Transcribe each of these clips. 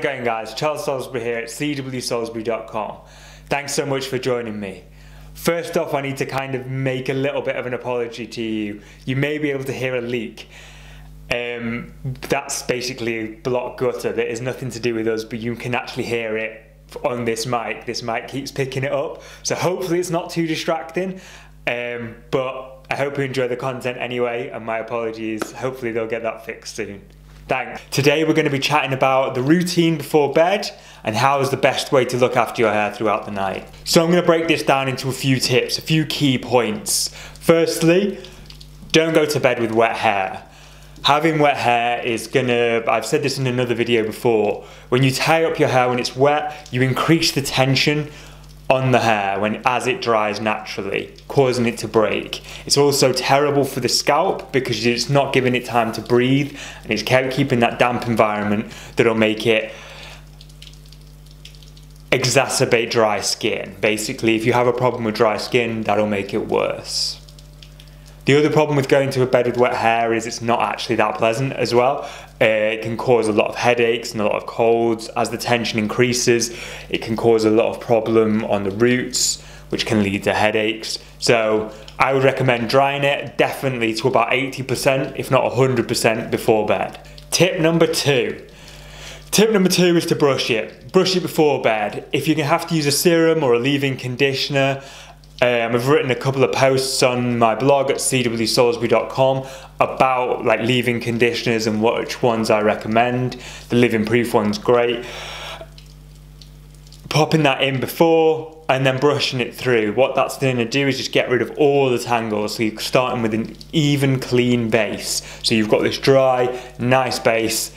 Going guys, Charles Salisbury here at cwsalisbury.com. Thanks so much for joining me. First off, I need to kind of make a little bit of an apology to you. You may be able to hear a leak. That's basically a block gutter that is nothing to do with us, but you can actually hear it on this mic. This mic keeps picking it up, so hopefully it's not too distracting. But I hope you enjoy the content anyway, and my apologies. Hopefully they'll get that fixed soon. Thanks. Today we're going to be chatting about the routine before bed and how is the best way to look after your hair throughout the night. So I'm going to break this down into a few tips, a few key points. Firstly, don't go to bed with wet hair. Having wet hair is gonna, I've said this in another video before, when you tie up your hair when it's wet, you increase the tension on the hair as it dries naturally, causing it to break. It's also terrible for the scalp because it's not giving it time to breathe, and it's keeping that damp environment that'll make it exacerbate dry skin. Basically, if you have a problem with dry skin, that'll make it worse. The other problem with going to bed with wet hair is it's not actually that pleasant as well. It can cause a lot of headaches and a lot of colds. As the tension increases, it can cause a lot of problem on the roots, which can lead to headaches. So I would recommend drying it definitely to about 80%, if not 100% before bed. Tip number two. Tip number two is to brush it. Brush it before bed. If you have to use a serum or a leave-in conditioner, I've written a couple of posts on my blog at cwsalisbury.com about like leave-in conditioners and which ones I recommend. The Living Proof one's great. Popping that in before and then brushing it through. What that's going to do is just get rid of all the tangles. So you're starting with an even, clean base. So you've got this dry, nice base,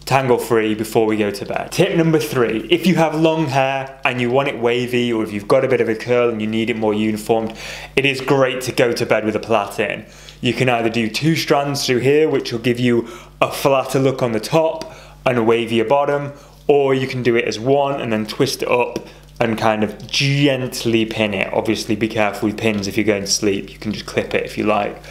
tangle-free before we go to bed. Tip number three, if you have long hair and you want it wavy, or if you've got a bit of a curl and you need it more uniformed, it is great to go to bed with a plait-in. You can either do 2 strands through here, which will give you a flatter look on the top and a wavier bottom, or you can do it as one and then twist it up and kind of gently pin it. Obviously be careful with pins if you're going to sleep. You can just clip it if you like,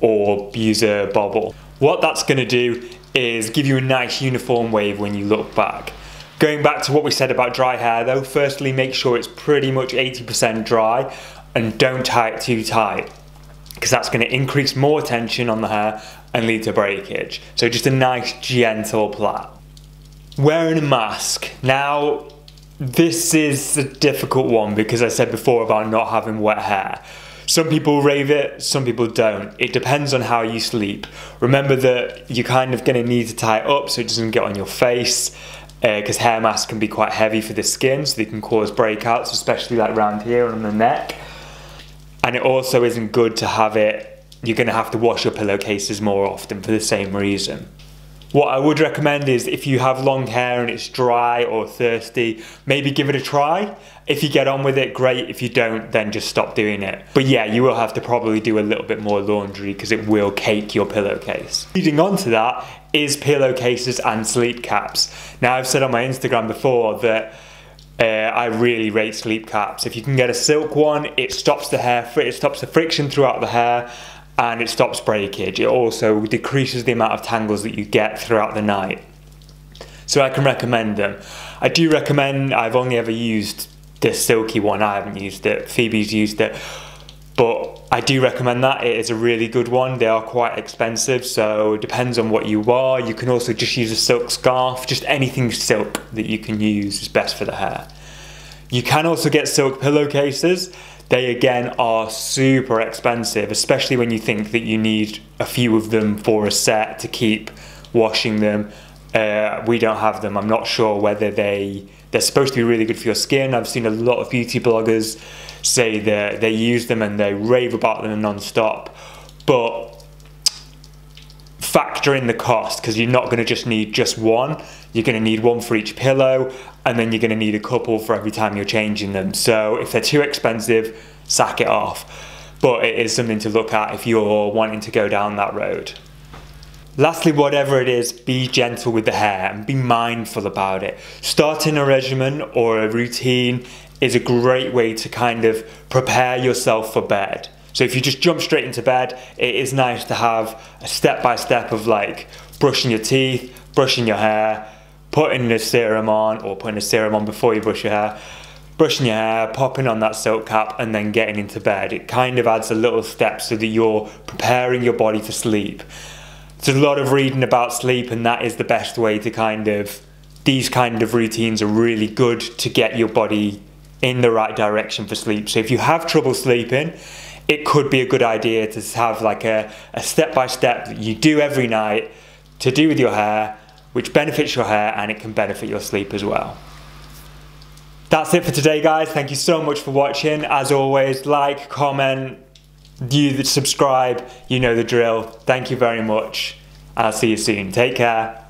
or use a bobble. What that's going to do is give you a nice uniform wave when you look back. Going back to what we said about dry hair though, firstly make sure it's pretty much 80% dry and don't tie it too tight, because that's going to increase more tension on the hair and lead to breakage. So just a nice gentle plait. Wearing a mask. Now this is a difficult one because I said before about not having wet hair. Some people rave it, some people don't. It depends on how you sleep. Remember that you're kind of going to need to tie it up so it doesn't get on your face, because hair masks can be quite heavy for the skin, so they can cause breakouts, especially like around here on the neck. And it also isn't good to have it, you're going to have to wash your pillowcases more often for the same reason. What I would recommend is if you have long hair and it's dry or thirsty, maybe give it a try. If you get on with it, great. If you don't, then just stop doing it. But yeah, you will have to probably do a little bit more laundry because it will cake your pillowcase. Leading on to that is pillowcases and sleep caps. Now I've said on my Instagram before that I really rate sleep caps. If you can get a silk one, it stops the hair, it stops the friction throughout the hair, and it stops breakage. It also decreases the amount of tangles that you get throughout the night. So I can recommend them. I do recommend, I've only ever used this silky one, I haven't used it, Phoebe's used it, but I do recommend that. It is a really good one. They are quite expensive, so it depends on what you are. You can also just use a silk scarf, just anything silk that you can use is best for the hair. You can also get silk pillowcases. They again are super expensive, especially when you think that you need a few of them for a set to keep washing them. We don't have them. I'm not sure whether they're supposed to be really good for your skin. I've seen a lot of beauty bloggers say that they use them and they rave about them non-stop. But factor in the cost, because you're not going to just need just one. You're going to need one for each pillow, and then you're going to need a couple for every time you're changing them. So if they're too expensive, sack it off. But it is something to look at if you're wanting to go down that road. Lastly, whatever it is, be gentle with the hair and be mindful about it. Starting a regimen or a routine is a great way to kind of prepare yourself for bed. So if you just jump straight into bed, it is nice to have a step-by-step of like brushing your teeth, brushing your hair, putting the serum on, or putting the serum on before you brush your hair, brushing your hair, popping on that silk cap, and then getting into bed. It kind of adds a little step so that you're preparing your body for sleep. There's a lot of reading about sleep, and that is the best way to these kind of routines are really good to get your body in the right direction for sleep. So if you have trouble sleeping, it could be a good idea to have like a step-by-step that you do every night to do with your hair, which benefits your hair and it can benefit your sleep as well. That's it for today, guys. Thank you so much for watching. As always, like, comment, subscribe, you know the drill. Thank you very much. I'll see you soon. Take care.